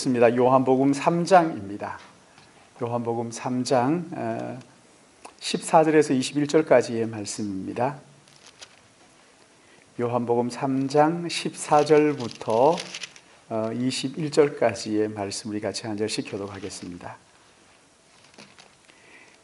읽겠습니다. 요한복음 3장입니다. 요한복음 3장 14절에서 21절까지의 말씀입니다. 요한복음 3장 14절부터 21절까지의 말씀 우리 같이 한 절씩 교독하겠습니다.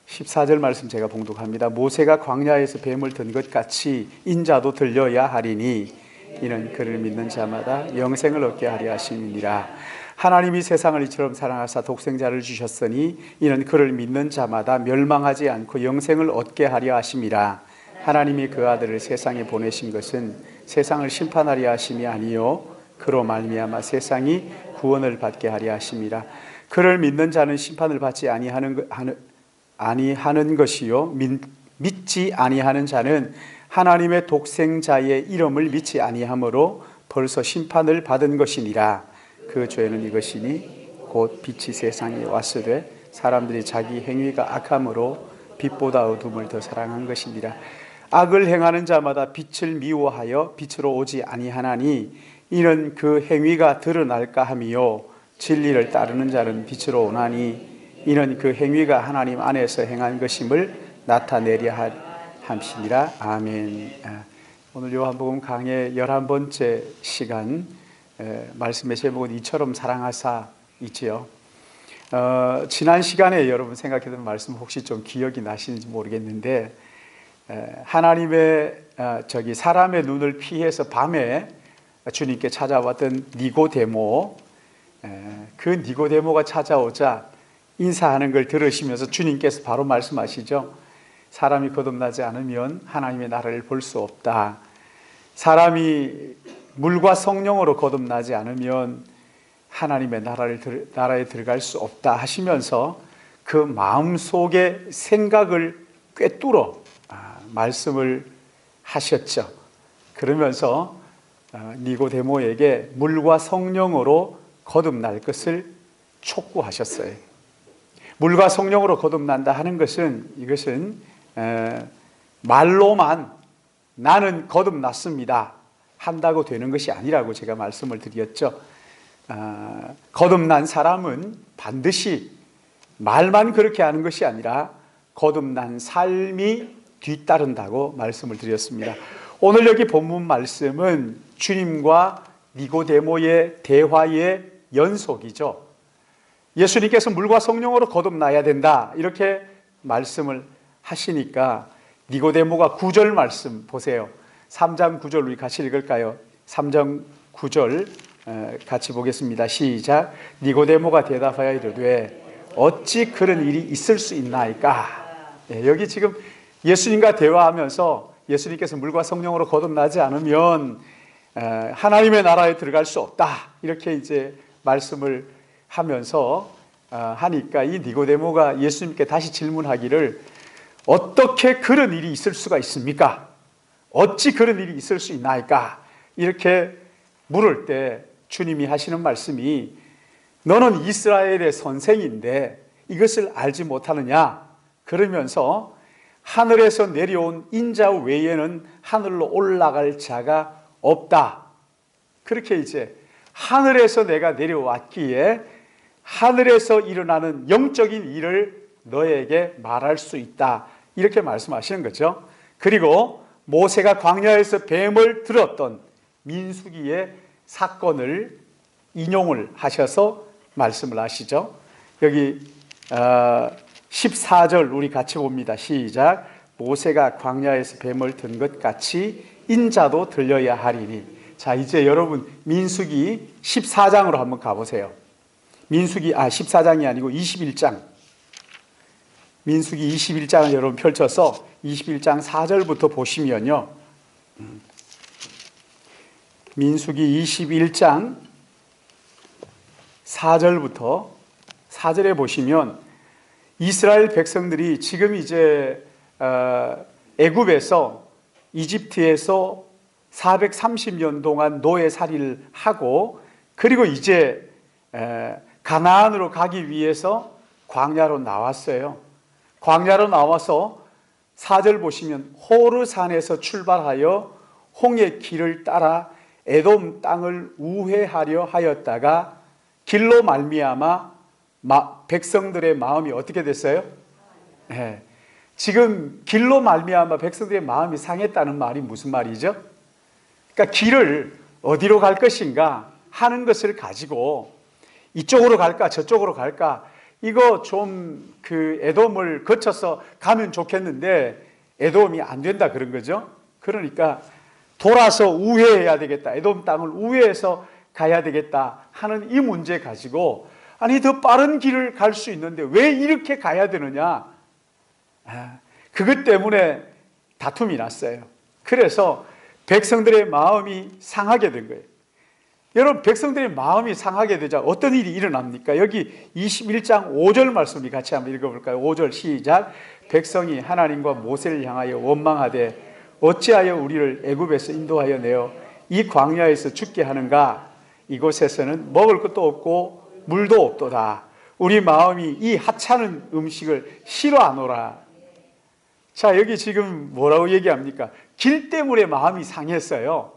14절 말씀 제가 봉독합니다. 모세가 광야에서 뱀을 든 것 같이 인자도 들려야 하리니 이는 그를 믿는 자마다 영생을 얻게 하려 하심이니라. 하나님이 세상을 이처럼 사랑하사 독생자를 주셨으니 이는 그를 믿는 자마다 멸망하지 않고 영생을 얻게 하려 하심이라. 하나님이 그 아들을 세상에 보내신 것은 세상을 심판하려 하심이 아니요 그로 말미암아 세상이 구원을 받게 하려 하심이라. 그를 믿는 자는 심판을 받지 아니하는 것이요 믿지 아니하는 자는 하나님의 독생자의 이름을 믿지 아니하므로 벌써 심판을 받은 것이니라. 그 죄는 이것이니 곧 빛이 세상에 왔으되 사람들이 자기 행위가 악함으로 빛보다 어둠을 더 사랑한 것이니라. 악을 행하는 자마다 빛을 미워하여 빛으로 오지 아니하나니 이는 그 행위가 드러날까 함이요 진리를 따르는 자는 빛으로 오나니 이는 그 행위가 하나님 안에서 행한 것임을 나타내려 함이니라. 아멘. 오늘 요한복음 강의 11번째 시간, 말씀의 제목은 이처럼 사랑하사 있지요. 지난 시간에 여러분 생각했던 말씀 혹시 좀 기억이 나시는지 모르겠는데, 하나님의 사람의 눈을 피해서 밤에 주님께 찾아왔던 니고데모, 그 니고데모가 찾아오자 인사하는 걸 들으시면서 주님께서 바로 말씀하시죠. 사람이 거듭나지 않으면 하나님의 나라를 볼 수 없다. 사람이 물과 성령으로 거듭나지 않으면 하나님의 나라에 들어갈 수 없다 하시면서 그 마음속의 생각을 꿰뚫어 말씀을 하셨죠. 그러면서 니고데모에게 물과 성령으로 거듭날 것을 촉구하셨어요. 물과 성령으로 거듭난다 하는 것은 이것은 말로만 나는 거듭났습니다 한다고 되는 것이 아니라고 제가 말씀을 드렸죠. 거듭난 사람은 반드시 말만 그렇게 하는 것이 아니라 거듭난 삶이 뒤따른다고 말씀을 드렸습니다. 오늘 여기 본문 말씀은 주님과 니고데모의 대화의 연속이죠. 예수님께서 물과 성령으로 거듭나야 된다 이렇게 말씀을 하시니까 니고데모가 9절 말씀 보세요. 3장 9절 우리 같이 읽을까요? 3장 9절 같이 보겠습니다. 시작. 니고데모가 대답하여 이르되 어찌 그런 일이 있을 수 있나이까. 여기 지금 예수님과 대화하면서 예수님께서 물과 성령으로 거듭나지 않으면 하나님의 나라에 들어갈 수 없다 이렇게 이제 말씀을 하면서 하니까 이 니고데모가 예수님께 다시 질문하기를 어떻게 그런 일이 있을 수가 있습니까? 어찌 그런 일이 있을 수 있나이까? 이렇게 물을 때 주님이 하시는 말씀이 너는 이스라엘의 선생인데 이것을 알지 못하느냐? 그러면서 하늘에서 내려온 인자 외에는 하늘로 올라갈 자가 없다. 그렇게 이제 하늘에서 내가 내려왔기에 하늘에서 일어나는 영적인 일을 너에게 말할 수 있다 이렇게 말씀하시는 거죠. 그리고 모세가 광야에서 뱀을 들었던 민수기의 사건을 인용을 하셔서 말씀을 하시죠. 여기 14절 우리 같이 봅니다. 시작. 모세가 광야에서 뱀을 든 것 같이 인자도 들려야 하리니. 자, 이제 여러분 민수기 14장으로 한번 가보세요. 민수기 14장이 아니고 21장. 민수기 21장을 여러분 펼쳐서 21장 4절부터 보시면요. 민수기 21장 4절부터 4절에 보시면 이스라엘 백성들이 지금 이제 애굽에서 이집트에서 430년 동안 노예살이를 하고 그리고 이제 가나안으로 가기 위해서 광야로 나왔어요. 광야로 나와서 4절 보시면 호르산에서 출발하여 홍해 길을 따라 에돔 땅을 우회하려 하였다가 길로 말미암아 백성들의 마음이 어떻게 됐어요? 네. 지금 길로 말미암아 백성들의 마음이 상했다는 말이 무슨 말이죠? 그러니까 길을 어디로 갈 것인가 하는 것을 가지고 이쪽으로 갈까 저쪽으로 갈까, 이거 좀 그 에돔을 거쳐서 가면 좋겠는데 에돔이 안 된다 그런 거죠. 그러니까 돌아서 우회해야 되겠다, 에돔 땅을 우회해서 가야 되겠다 하는 이 문제 가지고, 아니 더 빠른 길을 갈 수 있는데 왜 이렇게 가야 되느냐, 그것 때문에 다툼이 났어요. 그래서 백성들의 마음이 상하게 된 거예요. 여러분, 백성들의 마음이 상하게 되자 어떤 일이 일어납니까? 여기 21장 5절 말씀이 같이 한번 읽어볼까요? 5절 시작. 백성이 하나님과 모세를 향하여 원망하되 어찌하여 우리를 애굽에서 인도하여 내어 이 광야에서 죽게 하는가? 이곳에서는 먹을 것도 없고 물도 없도다. 우리 마음이 이 하찮은 음식을 싫어하노라. 자, 여기 지금 뭐라고 얘기합니까? 길 때문에 마음이 상했어요.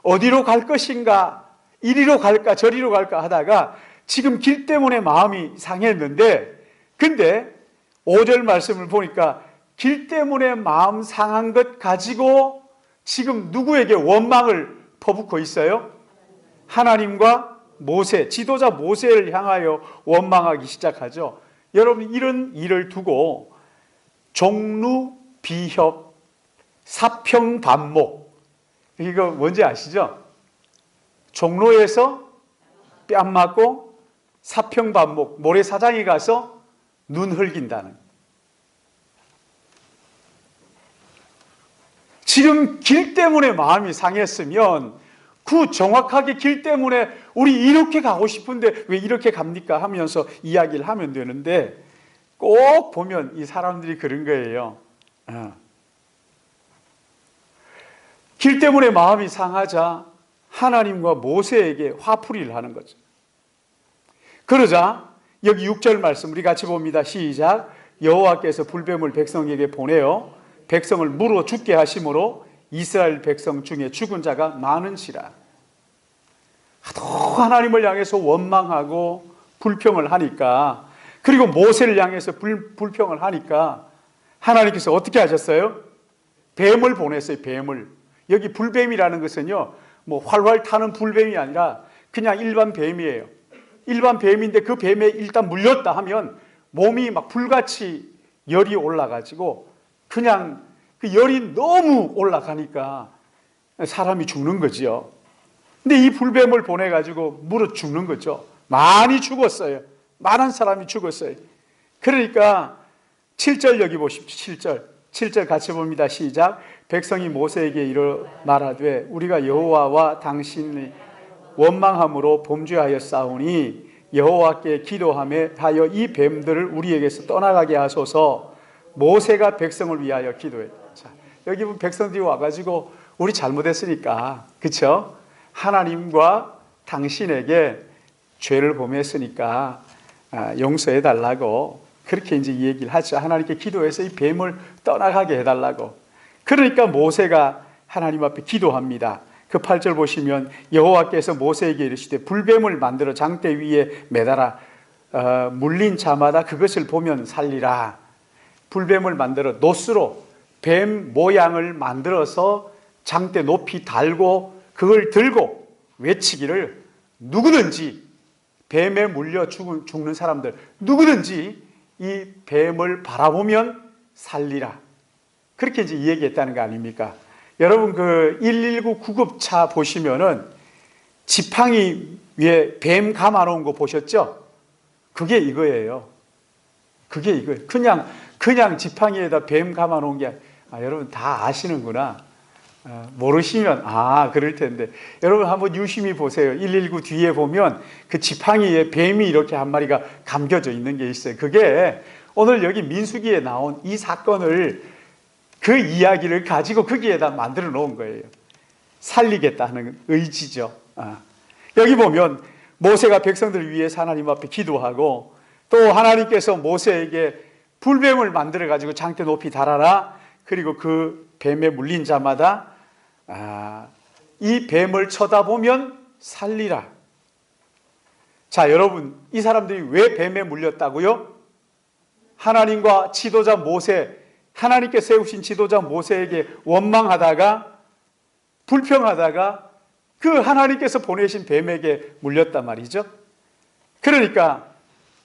어디로 갈 것인가, 이리로 갈까 저리로 갈까 하다가 지금 길 때문에 마음이 상했는데, 근데 5절 말씀을 보니까 길 때문에 마음 상한 것 가지고 지금 누구에게 원망을 퍼붓고 있어요? 하나님과 모세, 지도자 모세를 향하여 원망하기 시작하죠. 여러분, 이런 일을 두고 종루 비협 사평반목, 이거 뭔지 아시죠? 종로에서 뺨 맞고 사평반목, 모래사장에 가서 눈 흘긴다는. 지금 길 때문에 마음이 상했으면 그 정확하게 길 때문에 우리 이렇게 가고 싶은데 왜 이렇게 갑니까 하면서 이야기를 하면 되는데, 꼭 보면 이 사람들이 그런 거예요. 길 때문에 마음이 상하자 하나님과 모세에게 화풀이를 하는 거죠. 그러자 여기 6절 말씀 우리 같이 봅니다. 시작. 여호와께서 불뱀을 백성에게 보내어 백성을 물어 죽게 하심으로 이스라엘 백성 중에 죽은 자가 많은지라. 하도 하나님을 향해서 원망하고 불평을 하니까, 그리고 모세를 향해서 불평을 하니까 하나님께서 어떻게 하셨어요? 뱀을 보냈어요. 뱀을. 여기 불뱀이라는 것은요, 뭐 활활 타는 불뱀이 아니라 그냥 일반 뱀이에요. 일반 뱀인데 그 뱀에 일단 물렸다 하면 몸이 막 불같이 열이 올라가지고 그냥 그 열이 너무 올라가니까 사람이 죽는 거지요. 근데 이 불뱀을 보내가지고 물어 죽는 거죠. 많이 죽었어요. 많은 사람이 죽었어요. 그러니까 7절 여기 보십시오. 7절 같이 봅니다. 시작. 백성이 모세에게 이르 말하되 우리가 여호와와 당신의 원망함으로 범죄하여 싸우니 여호와께 기도하여 이 뱀들을 우리에게서 떠나가게 하소서. 모세가 백성을 위하여 기도했다. 자, 여기 보면 백성들이 와가지고 우리 잘못했으니까, 그렇죠? 하나님과 당신에게 죄를 범했으니까 용서해 달라고 그렇게 이제 얘기를 하죠. 하나님께 기도해서 이 뱀을 떠나가게 해달라고. 그러니까 모세가 하나님 앞에 기도합니다. 그 8절 보시면 여호와께서 모세에게 이르시되 불뱀을 만들어 장대 위에 매달아 물린 자마다 그것을 보면 살리라. 불뱀을 만들어 노스로 뱀 모양을 만들어서 장대 높이 달고 그걸 들고 외치기를, 누구든지 뱀에 물려 죽는 사람들 누구든지 이 뱀을 바라보면 살리라. 그렇게 이제 얘기했다는 거 아닙니까? 여러분, 그 119 구급차 보시면은 지팡이 위에 뱀 감아놓은 거 보셨죠? 그게 이거예요. 그게 이거예요. 그냥 지팡이에다 뱀 감아놓은 게, 여러분 다 아시는구나. 모르시면 그럴 텐데, 여러분 한번 유심히 보세요. 119 뒤에 보면 그 지팡이에 뱀이 이렇게 한 마리가 감겨져 있는 게 있어요. 그게 오늘 여기 민수기에 나온 이 사건을, 그 이야기를 가지고 거기에다 만들어 놓은 거예요. 살리겠다 하는 의지죠. 여기 보면 모세가 백성들을 위해서 하나님 앞에 기도하고, 또 하나님께서 모세에게 불뱀을 만들어 가지고 장대 높이 달아라. 그리고 그 뱀에 물린 자마다 이 뱀을 쳐다보면 살리라. 자, 여러분, 이 사람들이 왜 뱀에 물렸다고요? 하나님과 지도자 모세, 하나님께 세우신 지도자 모세에게 원망하다가 불평하다가 그 하나님께서 보내신 뱀에게 물렸단 말이죠. 그러니까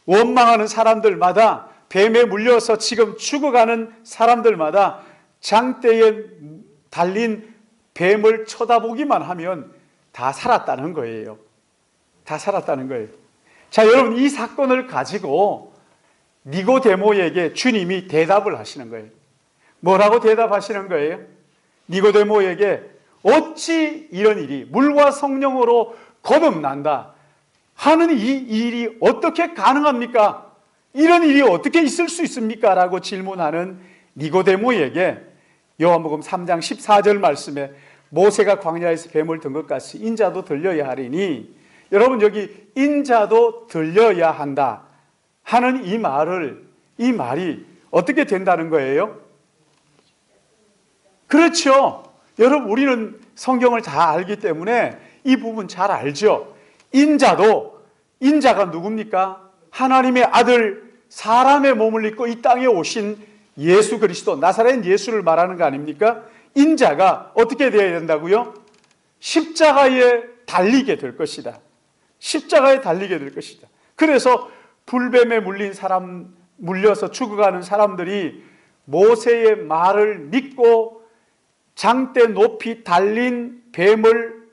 원망하는 사람들마다, 뱀에 물려서 지금 죽어가는 사람들마다 장대에 달린 뱀을 쳐다보기만 하면 다 살았다는 거예요. 다 살았다는 거예요. 자, 여러분, 이 사건을 가지고 니고데모에게 주님이 대답을 하시는 거예요. 뭐라고 대답하시는 거예요? 니고데모에게 어찌 이런 일이 물과 성령으로 거듭난다 하는 이 일이 어떻게 가능합니까? 이런 일이 어떻게 있을 수 있습니까? 라고 질문하는 니고데모에게 요한복음 3장 14절 말씀에 모세가 광야에서 뱀을 든 것 같이 인자도 들려야 하리니, 여러분, 여기 인자도 들려야 한다 하는 이 말이 어떻게 된다는 거예요? 그렇죠. 여러분, 우리는 성경을 다 알기 때문에 이 부분 잘 알죠. 인자가 누굽니까? 하나님의 아들, 사람의 몸을 입고 이 땅에 오신 예수 그리스도, 나사렛 예수를 말하는 거 아닙니까? 인자가 어떻게 되어야 된다고요? 십자가에 달리게 될 것이다. 십자가에 달리게 될 것이다. 그래서 불뱀에 물려서 죽어가는 사람들이 모세의 말을 믿고 장대 높이 달린 뱀을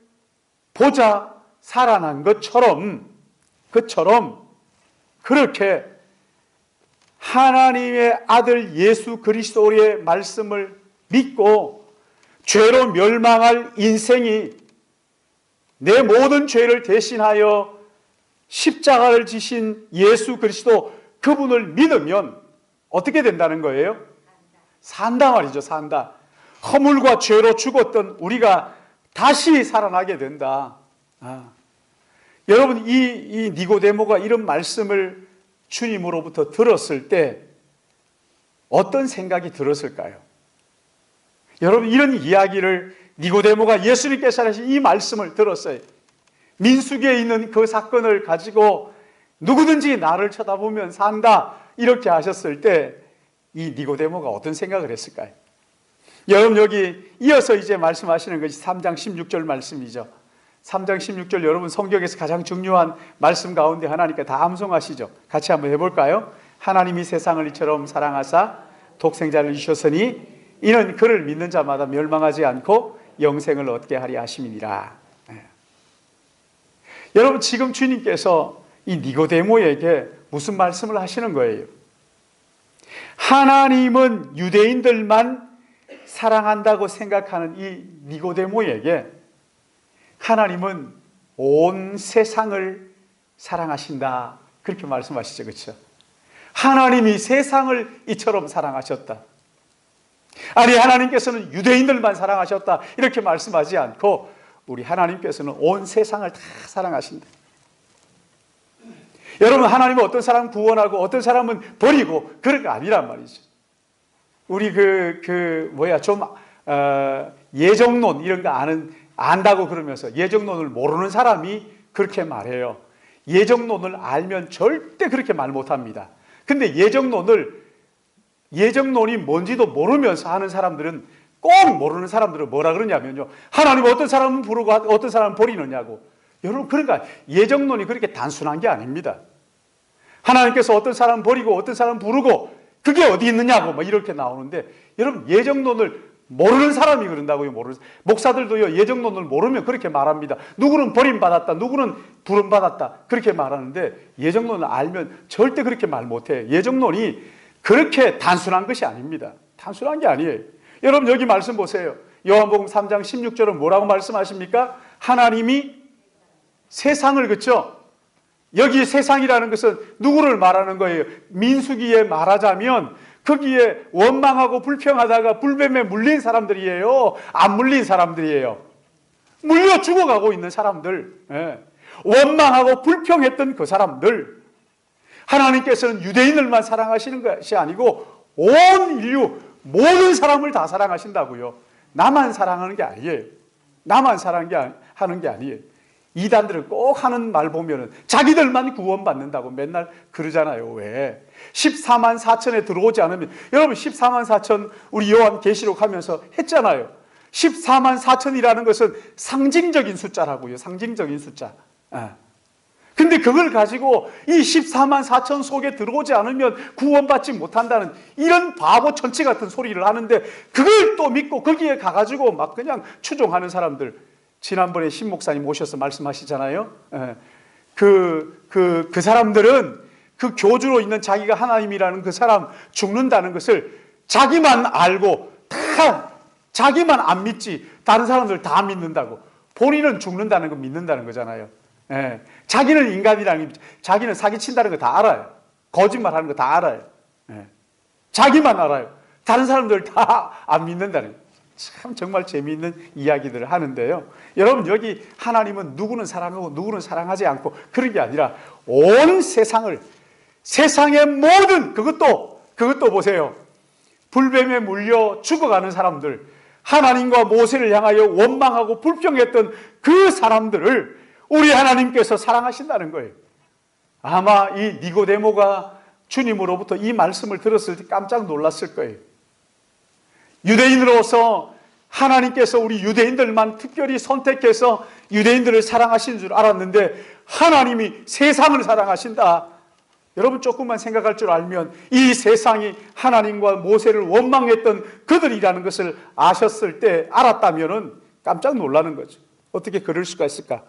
보자 살아난 것처럼 그렇게 하나님의 아들 예수 그리스도의 말씀을 믿고 죄로 멸망할 인생이 내 모든 죄를 대신하여 십자가를 지신 예수 그리스도, 그분을 믿으면 어떻게 된다는 거예요? 산다 말이죠. 산다. 허물과 죄로 죽었던 우리가 다시 살아나게 된다. 여러분, 이 니고데모가 이런 말씀을 주님으로부터 들었을 때 어떤 생각이 들었을까요? 여러분, 이런 이야기를 니고데모가 예수님께서 하신 이 말씀을 들었어요. 민수기에 있는 그 사건을 가지고 누구든지 나를 쳐다보면 산다 이렇게 하셨을 때 이 니고데모가 어떤 생각을 했을까요? 여러분, 여기 이어서 이제 말씀하시는 것이 3장 16절 말씀이죠. 3장 16절, 여러분 성경에서 가장 중요한 말씀 가운데 하나니까 다 암송하시죠. 같이 한번 해볼까요? 하나님이 세상을 이처럼 사랑하사 독생자를 주셨으니 이는 그를 믿는 자마다 멸망하지 않고 영생을 얻게 하리 하심이니라. 여러분, 지금 주님께서 이 니고데모에게 무슨 말씀을 하시는 거예요? 하나님은 유대인들만 사랑한다고 생각하는 이 니고데모에게 하나님은 온 세상을 사랑하신다, 그렇게 말씀하시죠. 그렇죠? 하나님이 세상을 이처럼 사랑하셨다. 아니, 하나님께서는 유대인들만 사랑하셨다 이렇게 말씀하지 않고 우리 하나님께서는 온 세상을 다 사랑하신다. 여러분, 하나님은 어떤 사람은 구원하고 어떤 사람은 버리고 그런 거 아니란 말이죠. 우리 예정론 이런 거 안다고 그러면서 예정론을 모르는 사람이 그렇게 말해요. 예정론을 알면 절대 그렇게 말 못합니다. 근데 예정론이 뭔지도 모르면서 하는 사람들은, 꼭 모르는 사람들은 뭐라 그러냐면요, 하나님 어떤 사람은 부르고 어떤 사람은 버리느냐고. 여러분, 그러니까 예정론이 그렇게 단순한 게 아닙니다. 하나님께서 어떤 사람은 버리고 어떤 사람은 부르고 그게 어디 있느냐고 막 이렇게 나오는데, 여러분, 예정론을 모르는 사람이 그런다고요. 목사들도요, 예정론을 모르면 그렇게 말합니다. 누구는 버림받았다, 누구는 부름받았다 그렇게 말하는데, 예정론을 알면 절대 그렇게 말 못해요. 예정론이 그렇게 단순한 것이 아닙니다. 단순한 게 아니에요. 여러분, 여기 말씀 보세요. 요한복음 3장 16절은 뭐라고 말씀하십니까? 하나님이 세상을, 그렇죠? 여기 세상이라는 것은 누구를 말하는 거예요? 민수기에 말하자면 거기에 원망하고 불평하다가 불뱀에 물린 사람들이에요? 안 물린 사람들이에요? 물려 죽어가고 있는 사람들. 원망하고 불평했던 그 사람들. 하나님께서는 유대인들만 사랑하시는 것이 아니고 온 인류 모든 사람을 다 사랑하신다고요. 나만 사랑하는 게 아니에요. 나만 하는 게 아니에요. 이단들은 꼭 하는 말 보면은 자기들만 구원받는다고 맨날 그러잖아요. 왜? 14만 4천에 들어오지 않으면, 여러분 14만 4천 우리 요한 계시록 하면서 했잖아요. 14만 4천이라는 것은 상징적인 숫자라고요. 상징적인 숫자. 근데 그걸 가지고 이 14만 4천 속에 들어오지 않으면 구원받지 못한다는 이런 바보 천치 같은 소리를 하는데, 그걸 또 믿고 거기에 가가지고 막 그냥 추종하는 사람들, 지난번에 신 목사님 오셔서 말씀하시잖아요. 그 사람들은 그 교주로 있는 자기가 하나님이라는 그 사람 죽는다는 것을 자기만 알고 다 자기만 안 믿지 다른 사람들 다 믿는다고. 본인은 죽는다는 거 믿는다는 거잖아요. 자기는 인간이라는 게, 자기는 사기친다는 거 다 알아요. 거짓말하는 거 다 알아요. 자기만 알아요. 다른 사람들 다 안 믿는다는 거예요. 참 정말 재미있는 이야기들을 하는데요. 여러분, 여기 하나님은 누구는 사랑하고 누구는 사랑하지 않고 그런 게 아니라 온 세상을, 세상의 모든, 그것도 보세요. 불뱀에 물려 죽어가는 사람들, 하나님과 모세를 향하여 원망하고 불평했던 그 사람들을 우리 하나님께서 사랑하신다는 거예요. 아마 이 니고데모가 주님으로부터 이 말씀을 들었을 때 깜짝 놀랐을 거예요. 유대인으로서 하나님께서 우리 유대인들만 특별히 선택해서 유대인들을 사랑하신 줄 알았는데 하나님이 세상을 사랑하신다. 여러분, 조금만 생각할 줄 알면 이 세상이 하나님과 모세를 원망했던 그들이라는 것을 아셨을 때, 알았다면 깜짝 놀라는 거죠. 어떻게 그럴 수가 있을까?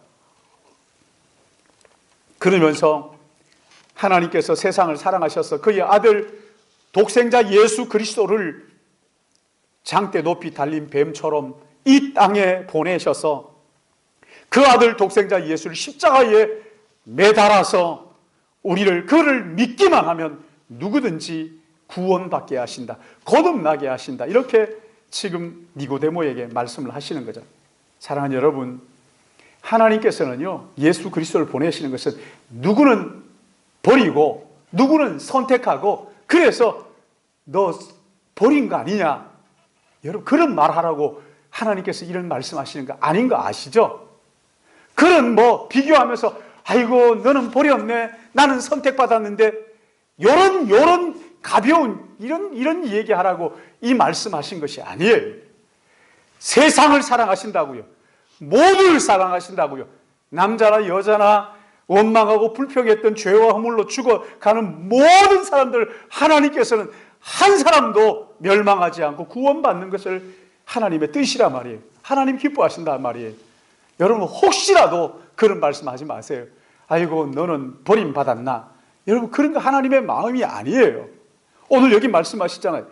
그러면서 하나님께서 세상을 사랑하셔서 그의 아들 독생자 예수 그리스도를 장대 높이 달린 뱀처럼 이 땅에 보내셔서 그 아들 독생자 예수를 십자가에 매달아서 그를 믿기만 하면 누구든지 구원받게 하신다, 거듭나게 하신다, 이렇게 지금 니고데모에게 말씀을 하시는 거죠. 사랑하는 여러분, 하나님께서는요, 예수 그리스도를 보내시는 것은 누구는 버리고 누구는 선택하고, 그래서 너 버린 거 아니냐, 여러분, 그런 말하라고 하나님께서 이런 말씀하시는 거 아닌 거 아시죠? 그런 비교하면서 아이고 너는 버렸네, 나는 선택받았는데, 요런 가벼운 이런 얘기하라고 이 말씀하신 것이 아니에요. 세상을 사랑하신다고요. 모두를 사랑하신다고요. 남자나 여자나 원망하고 불평했던 죄와 허물로 죽어가는 모든 사람들, 하나님께서는 한 사람도 멸망하지 않고 구원받는 것을 하나님의 뜻이란 말이에요. 하나님 기뻐하신단 말이에요. 여러분, 혹시라도 그런 말씀하지 마세요. 아이고 너는 버림받았나. 여러분, 그런 거 하나님의 마음이 아니에요. 오늘 여기 말씀하시잖아요.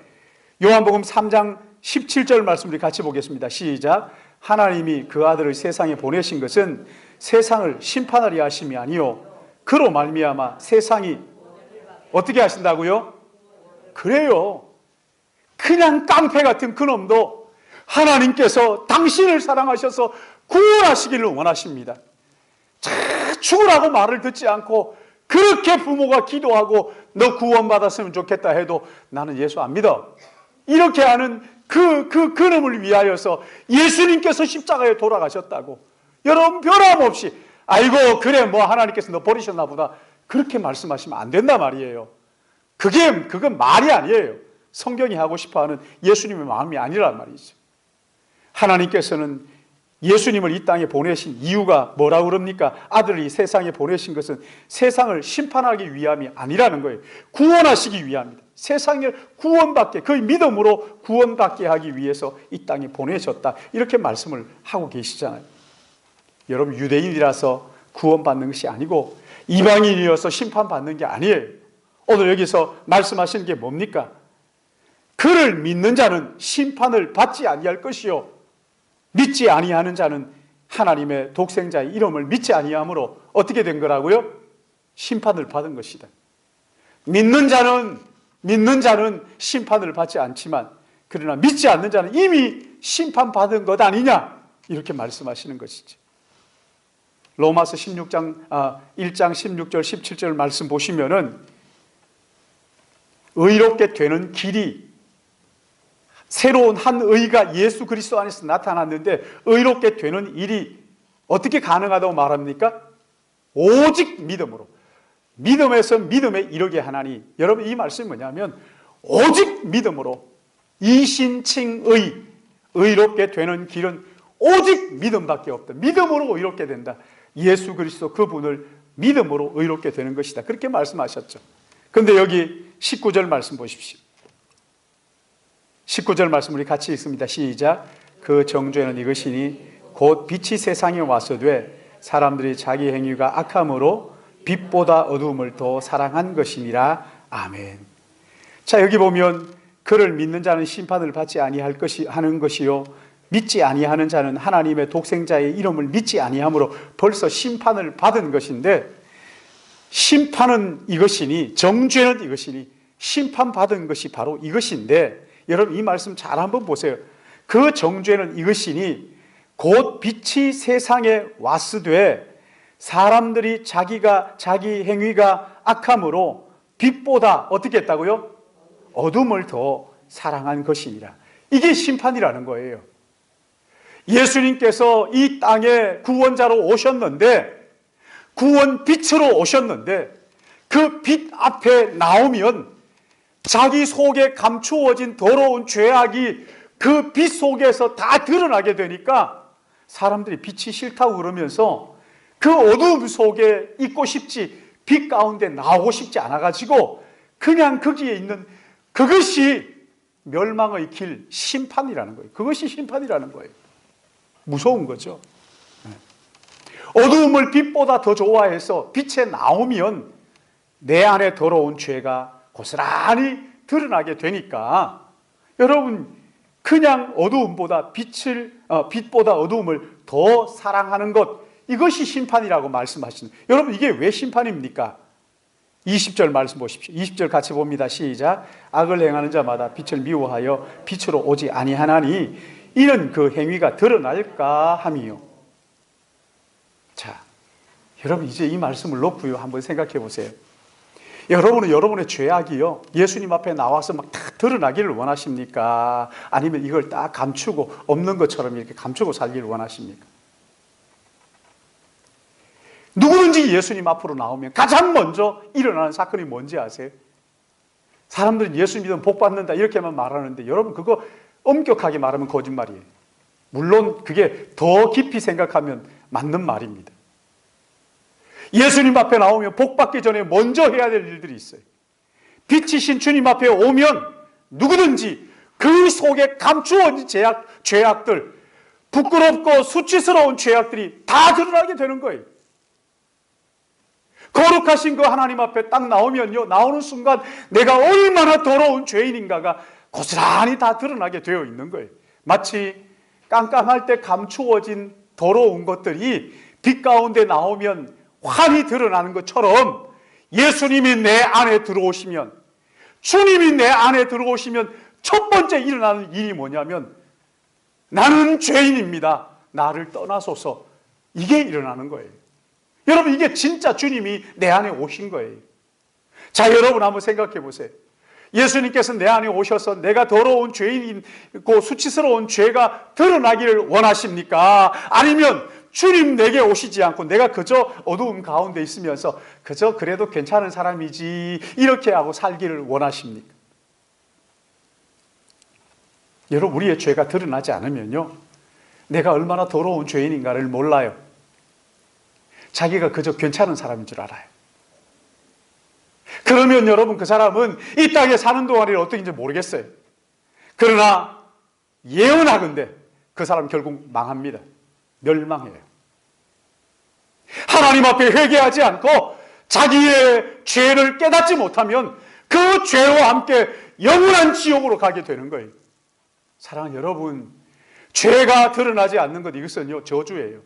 요한복음 3장 17절 말씀을 같이 보겠습니다. 시작. 하나님이 그 아들을 세상에 보내신 것은 세상을 심판하려 하심이 아니요 그로 말미암아 세상이 어떻게 하신다고요? 그래요. 그냥 깡패 같은 그놈도 하나님께서 당신을 사랑하셔서 구원하시기를 원하십니다. 죽으라고 말을 듣지 않고 그렇게 부모가 기도하고 너 구원받았으면 좋겠다 해도 나는 예수 안 믿어, 이렇게 하는 그놈을 위하여서 예수님께서 십자가에 돌아가셨다고. 여러분, 변함없이 아이고 그래 하나님께서 너 버리셨나 보다, 그렇게 말씀하시면 안 된단 말이에요. 그건 말이 아니에요. 성경이 하고 싶어하는 예수님의 마음이 아니란 말이죠. 하나님께서는 예수님을 이 땅에 보내신 이유가 뭐라고 그럽니까? 아들을 이 세상에 보내신 것은 세상을 심판하기 위함이 아니라는 거예요. 구원하시기 위함입니다. 세상을 구원받게, 그의 믿음으로 구원받게 하기 위해서 이 땅에 보내셨다, 이렇게 말씀을 하고 계시잖아요. 여러분, 유대인이라서 구원받는 것이 아니고 이방인이어서 심판받는 게 아니에요. 오늘 여기서 말씀하시는 게 뭡니까? 그를 믿는 자는 심판을 받지 아니할 것이요 믿지 아니하는 자는 하나님의 독생자의 이름을 믿지 아니함으로 어떻게 된 거라고요? 심판을 받은 것이다. 믿는 자는 심판을 받지 않지만, 그러나 믿지 않는 자는 이미 심판받은 것 아니냐, 이렇게 말씀하시는 것이죠. 로마서 1장 16절 17절 말씀 보시면은 의롭게 되는 길이, 새로운 한 의가 예수 그리스도 안에서 나타났는데 의롭게 되는 일이 어떻게 가능하다고 말합니까? 오직 믿음으로. 믿음에서 믿음에 이르게 하나니. 여러분, 이 말씀이 뭐냐면 오직 믿음으로 이신칭의 의롭게 되는 길은 오직 믿음밖에 없다. 믿음으로 의롭게 된다. 예수 그리스도 그분을 믿음으로 의롭게 되는 것이다. 그렇게 말씀하셨죠. 그런데 여기 19절 말씀 보십시오. 19절 말씀 우리 같이 읽습니다. 시작. 그 정죄는 이것이니 곧 빛이 세상에 왔으되 사람들이 자기 행위가 악함으로 빛보다 어두움을 더 사랑한 것이니라. 아멘. 자, 여기 보면 그를 믿는 자는 심판을 받지 아니할 것이 하는 것이요 믿지 아니하는 자는 하나님의 독생자의 이름을 믿지 아니함으로 벌써 심판을 받은 것인데, 심판은 이것이니, 정죄는 이것이니, 심판받은 것이 바로 이것인데, 여러분 이 말씀 잘 한번 보세요. 그 정죄는 이것이니 곧 빛이 세상에 왔으되 사람들이 자기 행위가 악함으로 빛보다 어떻게 했다고요? 어둠을 더 사랑한 것이니라. 이게 심판이라는 거예요. 예수님께서 이 땅에 구원자로 오셨는데, 구원 빛으로 오셨는데, 그 빛 앞에 나오면 자기 속에 감추어진 더러운 죄악이 그 빛 속에서 다 드러나게 되니까 사람들이 빛이 싫다고 그러면서 그 어두움 속에 있고 싶지, 빛 가운데 나오고 싶지 않아가지고 그냥 거기에 있는 그것이 멸망의 길, 심판이라는 거예요. 그것이 심판이라는 거예요. 무서운 거죠. 어두움을 빛보다 더 좋아해서 빛에 나오면 내 안에 더러운 죄가 고스란히 드러나게 되니까, 여러분 그냥 어두움보다 빛보다 어두움을 더 사랑하는 것, 이것이 심판이라고 말씀하시는. 여러분 이게 왜 심판입니까? 20절 말씀 보십시오. 20절 같이 봅니다. 시작. 악을 행하는 자마다 빛을 미워하여 빛으로 오지 아니하나니 이는 그 행위가 드러날까 함이요. 자, 여러분 이제 이 말씀을 놓고요 한번 생각해 보세요. 여러분은 여러분의 죄악이요 예수님 앞에 나와서 막 다 드러나기를 원하십니까? 아니면 이걸 딱 감추고 없는 것처럼 이렇게 감추고 살기를 원하십니까? 누구든지 예수님 앞으로 나오면 가장 먼저 일어나는 사건이 뭔지 아세요? 사람들은 예수 믿으면 복 받는다 이렇게만 말하는데, 여러분 그거 엄격하게 말하면 거짓말이에요. 물론 그게 더 깊이 생각하면 맞는 말입니다. 예수님 앞에 나오면 복 받기 전에 먼저 해야 될 일들이 있어요. 빛이신 주님 앞에 오면 누구든지 그 속에 감추어진 죄악들, 부끄럽고 수치스러운 죄악들이 다 드러나게 되는 거예요. 거룩하신 그 하나님 앞에 딱 나오면요, 나오는 순간 내가 얼마나 더러운 죄인인가가 고스란히 다 드러나게 되어 있는 거예요. 마치 깜깜할 때 감추어진 더러운 것들이 빛 가운데 나오면 환히 드러나는 것처럼, 예수님이 내 안에 들어오시면, 주님이 내 안에 들어오시면 첫 번째 일어나는 일이 뭐냐면 나는 죄인입니다, 나를 떠나소서, 이게 일어나는 거예요. 여러분 이게 진짜 주님이 내 안에 오신 거예요. 자, 여러분 한번 생각해 보세요. 예수님께서 내 안에 오셔서 내가 더러운 죄인이고 수치스러운 죄가 드러나기를 원하십니까? 아니면 주님 내게 오시지 않고 내가 그저 어두움 가운데 있으면서 그저 그래도 괜찮은 사람이지 이렇게 하고 살기를 원하십니까? 여러분 우리의 죄가 드러나지 않으면요 내가 얼마나 더러운 죄인인가를 몰라요. 자기가 그저 괜찮은 사람인 줄 알아요. 그러면 여러분 그 사람은 이 땅에 사는 동안이 어떻게인지 모르겠어요. 그러나 예언하건대 그 사람 결국 망합니다. 멸망해요. 하나님 앞에 회개하지 않고 자기의 죄를 깨닫지 못하면 그 죄와 함께 영원한 지옥으로 가게 되는 거예요. 사랑하는 여러분, 죄가 드러나지 않는 것, 이것은요 저주예요.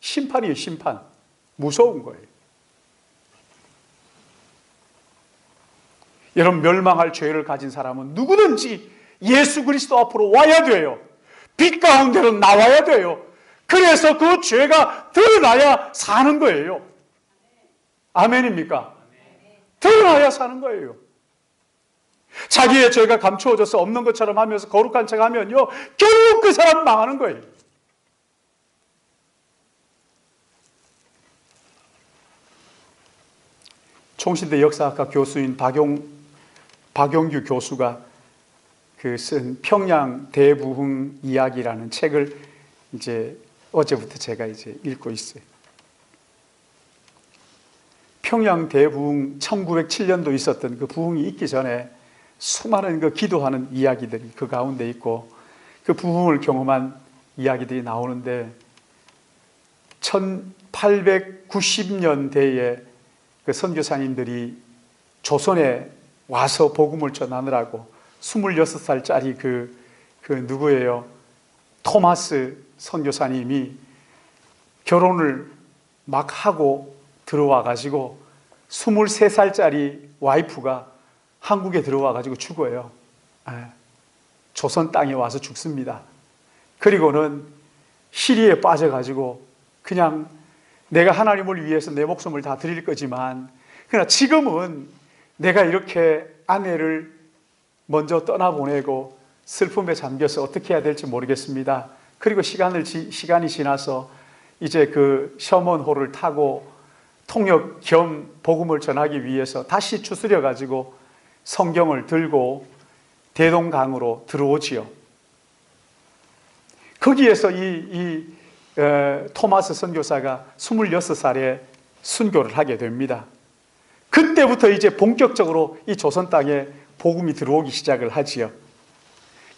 심판이에요. 심판. 무서운 거예요. 여러분 멸망할 죄를 가진 사람은 누구든지 예수 그리스도 앞으로 와야 돼요. 빛 가운데로 나와야 돼요. 그래서 그 죄가 드러나야 사는 거예요. 아멘입니까? 드러나야 사는 거예요. 자기의 죄가 감추어져서 없는 것처럼 하면서 거룩한 척 하면요 결국 그 사람 망하는 거예요. 총신대 역사학과 교수인 박용규 교수가 쓴 평양 대부흥 이야기라는 책을 이제 어제부터 제가 이제 읽고 있어요. 평양 대부흥 1907년도 있었던 그 부흥이 있기 전에 수많은 그 기도하는 이야기들이 그 가운데 있고 그 부흥을 경험한 이야기들이 나오는데 1890년대에 그 선교사님들이 조선에 와서 복음을 전하느라고 26살짜리 그 누구예요? 토마스 선교사님이 결혼을 막 하고 들어와 가지고 23살짜리 와이프가 한국에 들어와 가지고 죽어요. 조선 땅에 와서 죽습니다. 그리고는 시리에 빠져 가지고 그냥 내가 하나님을 위해서 내 목숨을 다 드릴 거지만 그러나 지금은 내가 이렇게 아내를 먼저 떠나보내고 슬픔에 잠겨서 어떻게 해야 될지 모르겠습니다. 그리고 시간이 지나서 이제 그 셔먼호를 타고 통역 겸 복음을 전하기 위해서 다시 추스려 가지고 성경을 들고 대동강으로 들어오지요. 거기에서 토마스 선교사가 26살에 순교를 하게 됩니다. 그때부터 이제 본격적으로 이 조선 땅에 복음이 들어오기 시작을 하지요.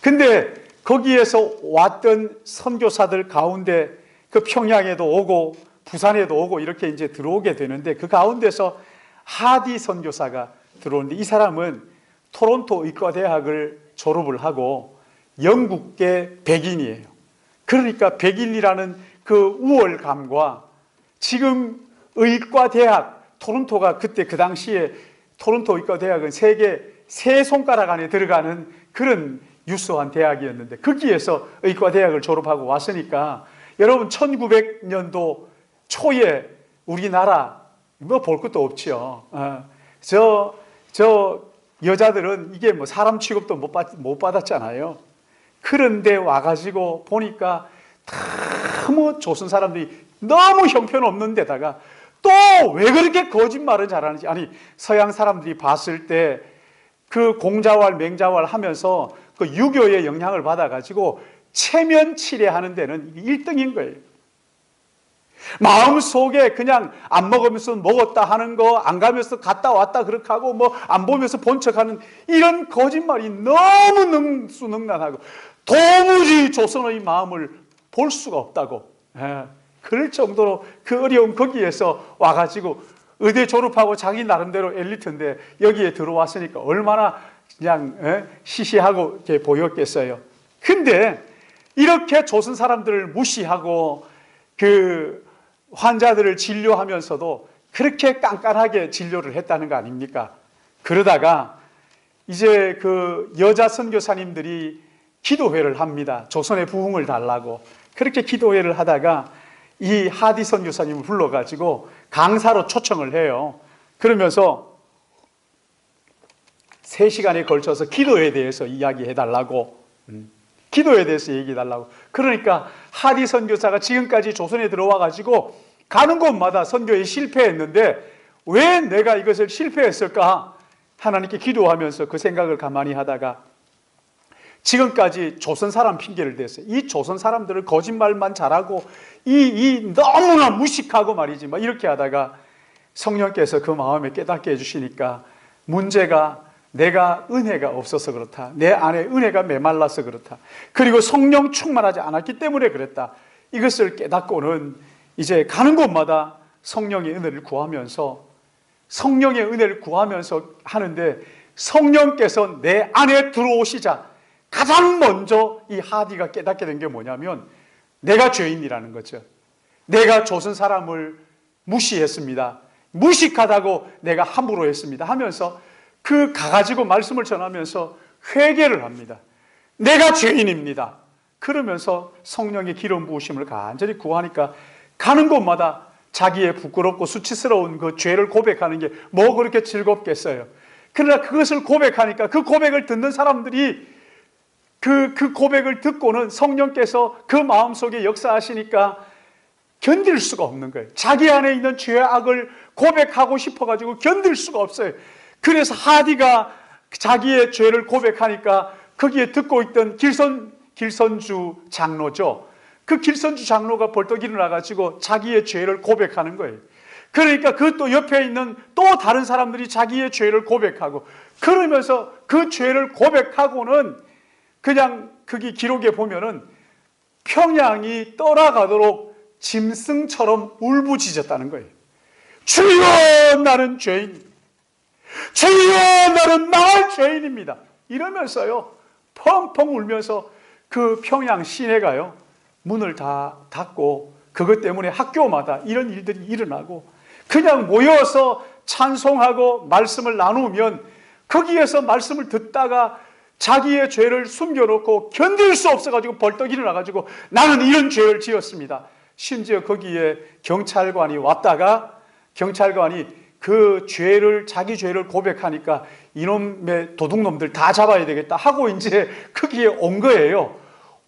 근데 거기에서 왔던 선교사들 가운데 그 평양에도 오고 부산에도 오고 이렇게 이제 들어오게 되는데 그 가운데서 하디 선교사가 들어오는데 이 사람은 토론토 의과대학을 졸업을 하고 영국계 백인이에요. 그러니까 백인이라는 그 우월감과 지금 의과대학 토론토가 그때 그 당시에 토론토 의과대학은 세계 세 손가락 안에 들어가는 그런 유수한 대학이었는데 거기에서 의과대학을 졸업하고 왔으니까 여러분 1900년도 초에 우리나라 뭐 볼 것도 없지요. 저 여자들은 이게 뭐 사람 취급도 못 받았잖아요. 그런데 와가지고 보니까 너무 조선 사람들이 너무 형편없는 데다가 또 왜 그렇게 거짓말을 잘하는지. 아니 서양 사람들이 봤을 때 그 공자왈 맹자왈 하면서 그 유교의 영향을 받아가지고 체면 치레하는 데는 1등인 거예요. 마음속에 그냥 안 먹으면서 먹었다 하는 거, 안 가면서 갔다 왔다 그렇게 하고 뭐 안 보면서 본 척하는 이런 거짓말이 너무 능수능란하고 도무지 조선의 마음을 볼 수가 없다고. 그럴 정도로 그 어려운 거기에서 와가지고 의대 졸업하고 자기 나름대로 엘리트인데 여기에 들어왔으니까 얼마나 그냥 시시하고 이렇게 보였겠어요. 근데 이렇게 조선 사람들을 무시하고 그 환자들을 진료하면서도 그렇게 깐깐하게 진료를 했다는 거 아닙니까? 그러다가 이제 그 여자 선교사님들이 기도회를 합니다. 조선의 부흥을 달라고. 그렇게 기도회를 하다가 이 하디 선교사님을 불러가지고 강사로 초청을 해요. 그러면서 3시간에 걸쳐서 기도에 대해서 이야기해달라고, 기도에 대해서 얘기해달라고. 그러니까 하디 선교사가 지금까지 조선에 들어와가지고 가는 곳마다 선교에 실패했는데 왜 내가 이것을 실패했을까? 하나님께 기도하면서 그 생각을 가만히 하다가 지금까지 조선 사람 핑계를 댔어요. 이 조선 사람들을 거짓말만 잘하고 너무나 무식하고 말이지 막 이렇게 하다가 성령께서 그 마음에 깨닫게 해주시니까 문제가 내가 은혜가 없어서 그렇다. 내 안에 은혜가 메말라서 그렇다. 그리고 성령 충만하지 않았기 때문에 그랬다. 이것을 깨닫고는 이제 가는 곳마다 성령의 은혜를 구하면서 하는데 성령께서 내 안에 들어오시자 가장 먼저 이 하디가 깨닫게 된 게 뭐냐면 내가 죄인이라는 거죠. 내가 조선 사람을 무시했습니다. 무식하다고 내가 함부로 했습니다 하면서 가가지고 말씀을 전하면서 회개를 합니다. 내가 죄인입니다. 그러면서 성령의 기름 부으심을 간절히 구하니까 가는 곳마다 자기의 부끄럽고 수치스러운 그 죄를 고백하는 게 뭐 그렇게 즐겁겠어요. 그러나 그것을 고백하니까 그 고백을 듣는 사람들이 그 고백을 듣고는 성령께서 그 마음속에 역사하시니까 견딜 수가 없는 거예요. 자기 안에 있는 죄악을 고백하고 싶어가지고 견딜 수가 없어요. 그래서 하디가 자기의 죄를 고백하니까 거기에 듣고 있던 길선주 장로죠. 그 길선주 장로가 벌떡 일어나가지고 자기의 죄를 고백하는 거예요. 그러니까 그 또 옆에 있는 또 다른 사람들이 자기의 죄를 고백하고, 그러면서 그 죄를 고백하고는 그냥 거기 기록에 보면은 평양이 떠나가도록 짐승처럼 울부짖었다는 거예요. 주여 나는 죄인입니다. 주여 나는 망할 죄인입니다. 이러면서요 펑펑 울면서 그 평양 시내가요 문을 다 닫고, 그것 때문에 학교마다 이런 일들이 일어나고, 그냥 모여서 찬송하고 말씀을 나누면 거기에서 말씀을 듣다가 자기의 죄를 숨겨놓고 견딜 수 없어가지고 벌떡 일어나가지고 나는 이런 죄를 지었습니다. 심지어 거기에 경찰관이 왔다가 경찰관이 그 죄를, 자기 죄를 고백하니까 이놈의 도둑놈들 다 잡아야 되겠다 하고 이제 거기에 온 거예요.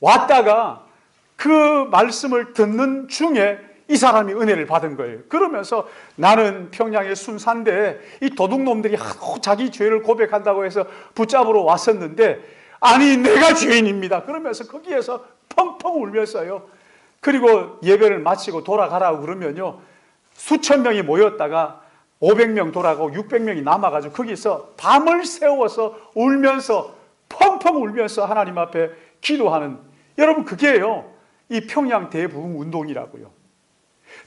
왔다가 그 말씀을 듣는 중에 이 사람이 은혜를 받은 거예요. 그러면서 나는 평양의 순사인데 이 도둑놈들이 하도 자기 죄를 고백한다고 해서 붙잡으러 왔었는데 아니 내가 죄인입니다. 그러면서 거기에서 펑펑 울면서요. 그리고 예배를 마치고 돌아가라고 그러면요 수천 명이 모였다가 500명 돌아가고 600명이 남아가지고 거기서 밤을 새워서 울면서 펑펑 울면서 하나님 앞에 기도하는, 여러분 그게요 이 평양 대부흥 운동이라고요.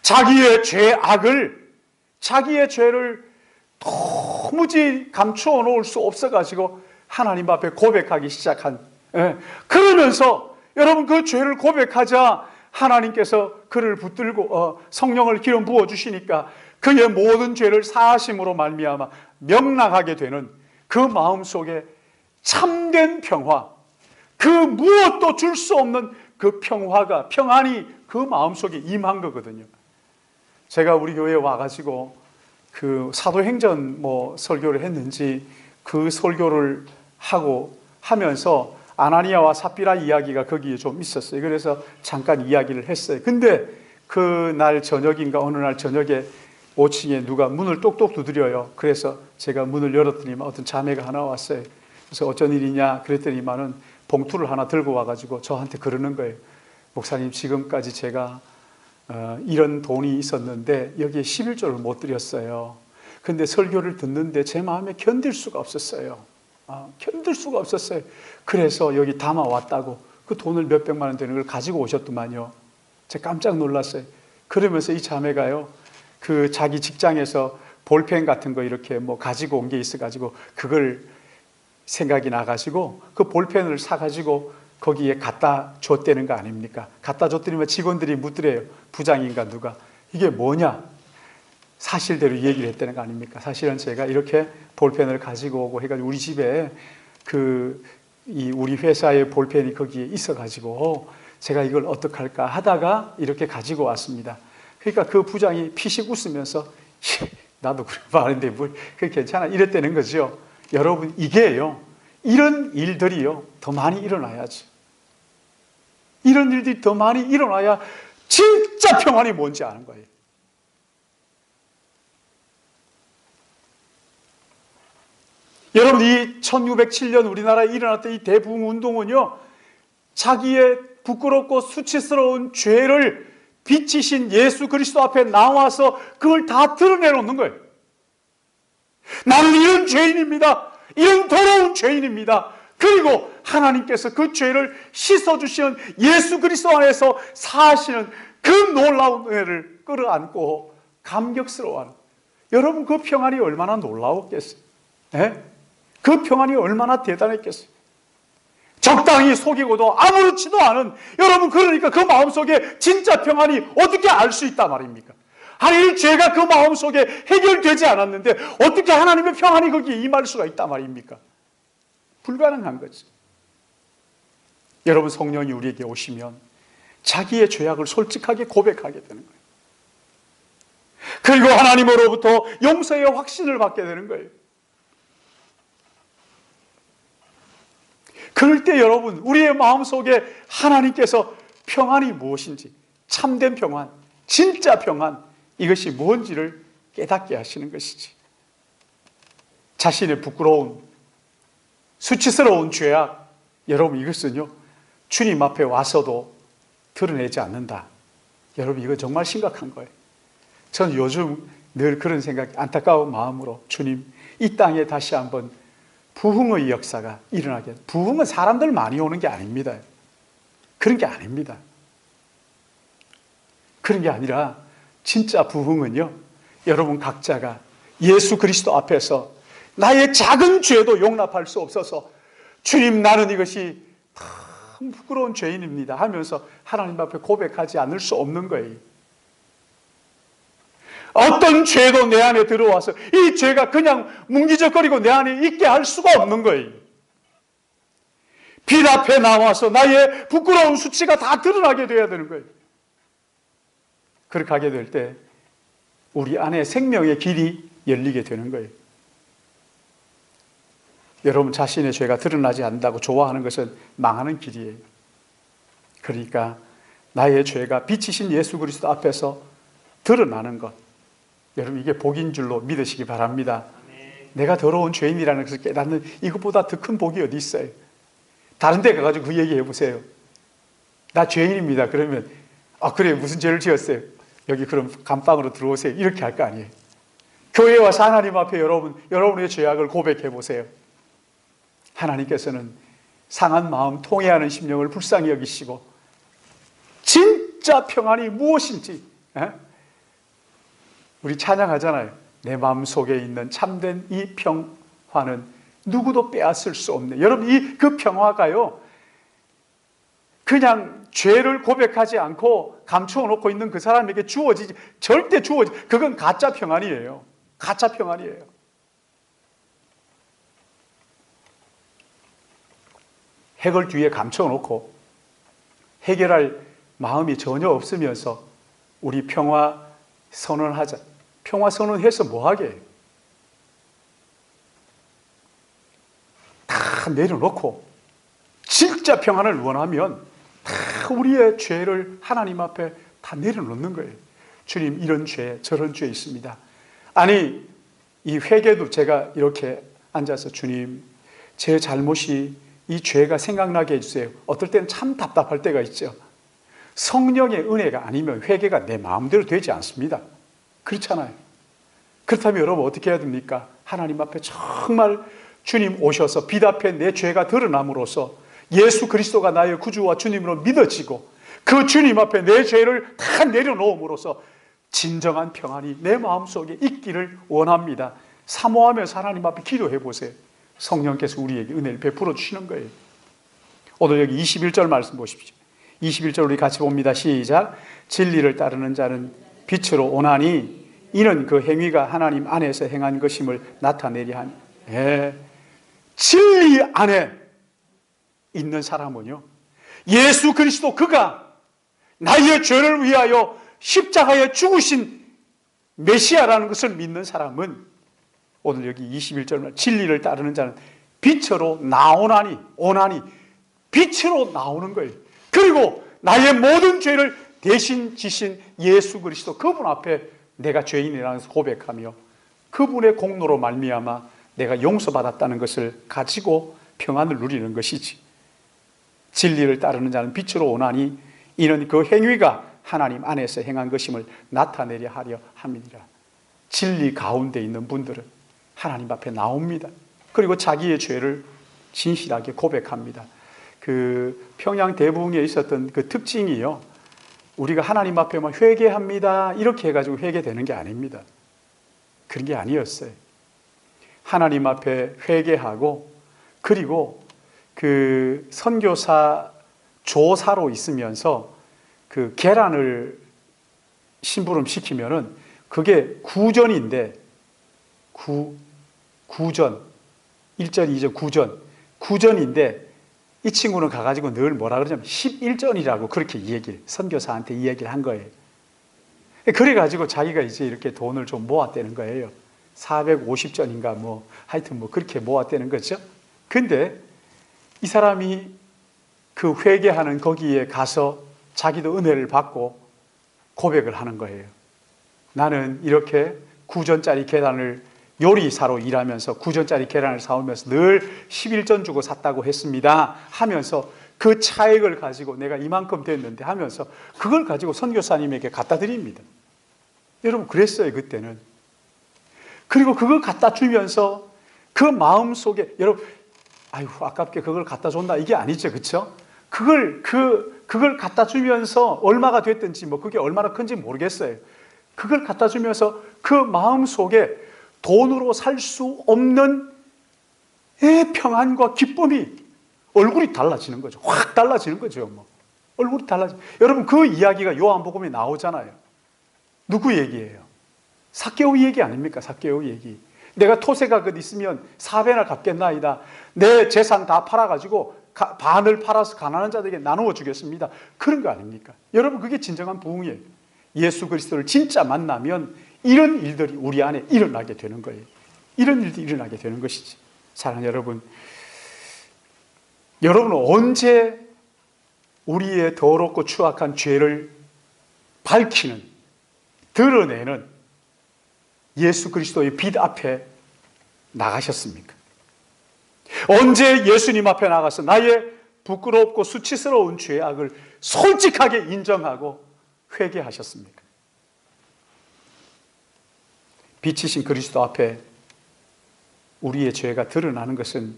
자기의 죄를 도무지 감추어 놓을 수 없어가지고 하나님 앞에 고백하기 시작한, 그러면서 여러분 그 죄를 고백하자 하나님께서 그를 붙들고 성령을 기름 부어 주시니까 그의 모든 죄를 사하심으로 말미암아 명랑하게 되는 그 마음속에 참된 평화, 그 무엇도 줄 수 없는 그 평안이 그 마음속에 임한 거거든요. 제가 우리 교회에 와가지고 그 사도행전 설교를 했는지 그 설교를 하면서 아나니아와 삽비라 이야기가 거기에 좀 있었어요. 그래서 잠깐 이야기를 했어요. 근데 그날 저녁인가 어느 날 저녁에 5층에 누가 문을 똑똑 두드려요. 그래서 제가 문을 열었더니만 어떤 자매가 하나 왔어요. 그래서 어쩐 일이냐 그랬더니만은 봉투를 하나 들고 와가지고 저한테 그러는 거예요. 목사님, 지금까지 제가 이런 돈이 있었는데 여기에 11조를 못 드렸어요. 근데 설교를 듣는데 제 마음에 견딜 수가 없었어요. 견딜 수가 없었어요. 그래서 여기 담아왔다고 그 돈을 몇백만 원 되는 걸 가지고 오셨더만요. 제가 깜짝 놀랐어요. 그러면서 이 자매가요 그 자기 직장에서 볼펜 같은 거 이렇게 가지고 온 게 있어가지고 그걸 생각이 나가지고 그 볼펜을 사가지고 거기에 갖다 줬다는 거 아닙니까? 갖다 줬더니만 직원들이 묻더래요. 부장인가 누가 이게 뭐냐? 사실대로 얘기를 했다는 거 아닙니까? 사실은 제가 이렇게 볼펜을 가지고 오고 해가지고 우리 집에 우리 회사의 볼펜이 거기에 있어가지고 제가 이걸 어떡할까 하다가 이렇게 가지고 왔습니다. 그러니까 그 부장이 피식 웃으면서 나도 그래 말인데 뭐 그게 괜찮아 이랬다는 거죠. 여러분 이게요 이런 일들이요 더 많이 일어나야죠. 이런 일들이 더 많이 일어나야 진짜 평안이 뭔지 아는 거예요. 여러분 이 1607년 우리나라에 일어났던 이 대부흥 운동은요 자기의 부끄럽고 수치스러운 죄를 빛이신 예수 그리스도 앞에 나와서 그걸 다 드러내놓는 거예요. 나는 이런 죄인입니다. 이런 더러운 죄인입니다. 그리고 하나님께서 그 죄를 씻어주시는 예수 그리스도 안에서 사시는 그 놀라운 은혜를 끌어안고 감격스러워하는, 여러분 그 평안이 얼마나 놀라웠겠어요. 그 평안이 얼마나 대단했겠어요. 적당히 속이고도 아무렇지도 않은, 여러분 그러니까 그 마음속에 진짜 평안이 어떻게 알 수 있단 말입니까? 아니 죄가 그 마음속에 해결되지 않았는데 어떻게 하나님의 평안이 거기에 임할 수가 있단 말입니까? 불가능한 거죠. 여러분 성령이 우리에게 오시면 자기의 죄악을 솔직하게 고백하게 되는 거예요. 그리고 하나님으로부터 용서의 확신을 받게 되는 거예요. 그럴 때 여러분 우리의 마음속에 하나님께서 평안이 무엇인지, 참된 평안, 진짜 평안, 이것이 뭔지를 깨닫게 하시는 것이지. 자신의 부끄러운, 수치스러운 죄악, 여러분 이것은요, 주님 앞에 와서도 드러내지 않는다. 여러분 이거 정말 심각한 거예요. 저는 요즘 늘 그런 생각, 안타까운 마음으로 주님, 이 땅에 다시 한번 부흥의 역사가 일어나게. 부흥은 사람들 많이 오는 게 아닙니다. 그런 게 아닙니다. 그런 게 아니라 진짜 부흥은요, 여러분 각자가 예수 그리스도 앞에서 나의 작은 죄도 용납할 수 없어서 주님, 나는 이것이 참 부끄러운 죄인입니다 하면서 하나님 앞에 고백하지 않을 수 없는 거예요. 어떤 죄도 내 안에 들어와서 이 죄가 그냥 뭉기적거리고 내 안에 있게 할 수가 없는 거예요. 빛 앞에 나와서 나의 부끄러운 수치가 다 드러나게 돼야 되는 거예요. 그렇게 하게 될 때 우리 안에 생명의 길이 열리게 되는 거예요. 여러분 자신의 죄가 드러나지 않는다고 좋아하는 것은 망하는 길이에요. 그러니까 나의 죄가 빛이신 예수 그리스도 앞에서 드러나는 것, 여러분 이게 복인 줄로 믿으시기 바랍니다. 내가 더러운 죄인이라는 것을 깨닫는 이것보다 더 큰 복이 어디 있어요? 다른 데 가가지고 그 얘기 해보세요. 나 죄인입니다. 그러면 그래 무슨 죄를 지었어요? 여기 그럼 감방으로 들어오세요. 이렇게 할 거 아니에요. 교회에 와서 하나님 앞에 여러분의 죄악을 고백해 보세요. 하나님께서는 상한 마음, 통회하는 심령을 불쌍히 여기시고 진짜 평안이 무엇인지, 우리 찬양하잖아요. 내 마음속에 있는 참된 이 평화는 누구도 빼앗을 수 없네. 여러분 그 평화가요, 그냥 죄를 고백하지 않고 감추어 놓고 있는 그 사람에게 주어지지, 절대 그건 가짜 평안이에요. 가짜 평안이에요. 핵을 뒤에 감추어 놓고 해결할 마음이 전혀 없으면서 우리 평화 선언하자. 평화 선언해서 뭐하게? 다 내려놓고 진짜 평안을 원하면 다 우리의 죄를 하나님 앞에 다 내려놓는 거예요. 주님, 이런 죄, 저런 죄 있습니다. 아니, 이 회개도 제가 이렇게 앉아서 주님, 제 잘못이 이 죄가 생각나게 해주세요. 어떨 때는 참 답답할 때가 있죠. 성령의 은혜가 아니면 회개가 내 마음대로 되지 않습니다. 그렇잖아요. 그렇다면 여러분 어떻게 해야 됩니까? 하나님 앞에 정말 주님 오셔서 빛 앞에 내 죄가 드러남으로써 예수 그리스도가 나의 구주와 주님으로 믿어지고 그 주님 앞에 내 죄를 다 내려놓음으로써 진정한 평안이 내 마음속에 있기를 원합니다. 사모하면서 하나님 앞에 기도해 보세요. 성령께서 우리에게 은혜를 베풀어 주시는 거예요. 오늘 여기 21절 말씀 보십시오. 21절 우리 같이 봅니다. 시작. 진리를 따르는 자는 빛으로 오나니 이는 그 행위가 하나님 안에서 행한 것임을 나타내려 하니. 진리 안에 있는 사람은요, 예수 그리스도 그가 나의 죄를 위하여 십자가에 죽으신 메시아라는 것을 믿는 사람은 오늘 여기 21절 진리를 따르는 자는 빛으로 오나니 빛으로 나오는 거예요. 그리고 나의 모든 죄를 대신 지신 예수 그리스도 그분 앞에 내가 죄인이라는 것을 고백하며 그분의 공로로 말미암아 내가 용서받았다는 것을 가지고 평안을 누리는 것이지. 진리를 따르는 자는 빛으로 오나니 이는 그 행위가 하나님 안에서 행한 것임을 나타내려 하려 함이니라. 진리 가운데 있는 분들은 하나님 앞에 나옵니다. 그리고 자기의 죄를 진실하게 고백합니다. 그 평양 대부흥에 있었던 그 특징이요, 우리가 하나님 앞에만 회개합니다 이렇게 해가지고 회개되는 게 아닙니다. 그런 게 아니었어요. 하나님 앞에 회개하고 그리고 그 선교사 조사로 있으면서 그 계란을 심부름 시키면은 그게 구전인데 구전 1전 2전 구전인데 이 친구는 가가지고 늘 뭐라 그러냐면 11전이라고 그렇게 선교사한테 이야기를 한 거예요. 그래가지고 자기가 이제 이렇게 돈을 좀 모았다는 거예요. 450전인가 하여튼 그렇게 모았다는 거죠. 근데 이 사람이 그 회개하는 거기에 가서 자기도 은혜를 받고 고백을 하는 거예요. 나는 이렇게 9전짜리 계란을 요리사로 일하면서 9전짜리 계란을 사오면서 늘 11전 주고 샀다고 했습니다 하면서 그 차액을 가지고 내가 이만큼 됐는데 하면서 그걸 가지고 선교사님에게 갖다 드립니다. 여러분 그랬어요 그때는. 그리고 그걸 갖다 주면서 그 마음속에 여러분 아유 아깝게 그걸 갖다 줬나 이게 아니죠, 그렇죠? 그걸 갖다 주면서 얼마가 됐든지 뭐 그게 얼마나 큰지 모르겠어요. 그걸 갖다 주면서 그 마음 속에 돈으로 살 수 없는 평안과 기쁨이 얼굴이 달라지는 거죠. 확 달라지는 거죠. 뭐 얼굴이 달라지. 여러분 그 이야기가 요한복음에 나오잖아요. 누구 얘기예요? 삭개오 얘기 아닙니까? 삭개오 얘기. 내가 토세가 그 있으면 4배나 갚겠나이다. 내 재산 다 팔아가지고 반을 팔아서 가난한 자들에게 나누어 주겠습니다. 그런 거 아닙니까? 여러분 그게 진정한 부흥이에요. 예수 그리스도를 진짜 만나면 이런 일들이 우리 안에 일어나게 되는 거예요. 이런 일들이 일어나게 되는 것이지. 사랑하는 여러분, 여러분은 언제 우리의 더럽고 추악한 죄를 밝히는, 드러내는 예수 그리스도의 빛 앞에 나가셨습니까? 언제 예수님 앞에 나가서 나의 부끄럽고 수치스러운 죄악을 솔직하게 인정하고 회개하셨습니까? 빛이신 그리스도 앞에 우리의 죄가 드러나는 것은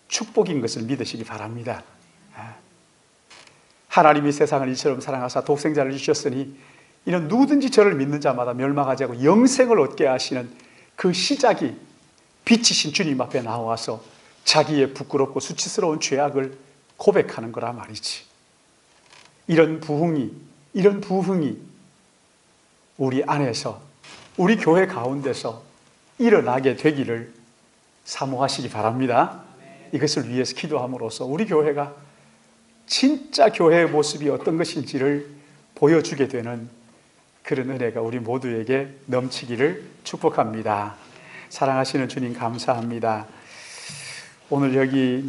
축복인 것을 믿으시기 바랍니다. 하나님이 세상을 이처럼 사랑하사 독생자를 주셨으니 이는 누구든지 저를 믿는 자마다 멸망하지 않고 영생을 얻게 하시는 그 시작이 빛이신 주님 앞에 나와서 자기의 부끄럽고 수치스러운 죄악을 고백하는 거라 말이지. 이런 부흥이 우리 안에서 우리 교회 가운데서 일어나게 되기를 사모하시기 바랍니다. 이것을 위해서 기도함으로써 우리 교회가 진짜 교회의 모습이 어떤 것인지를 보여주게 되는 그런 은혜가 우리 모두에게 넘치기를 축복합니다. 사랑하시는 주님 감사합니다. 오늘 여기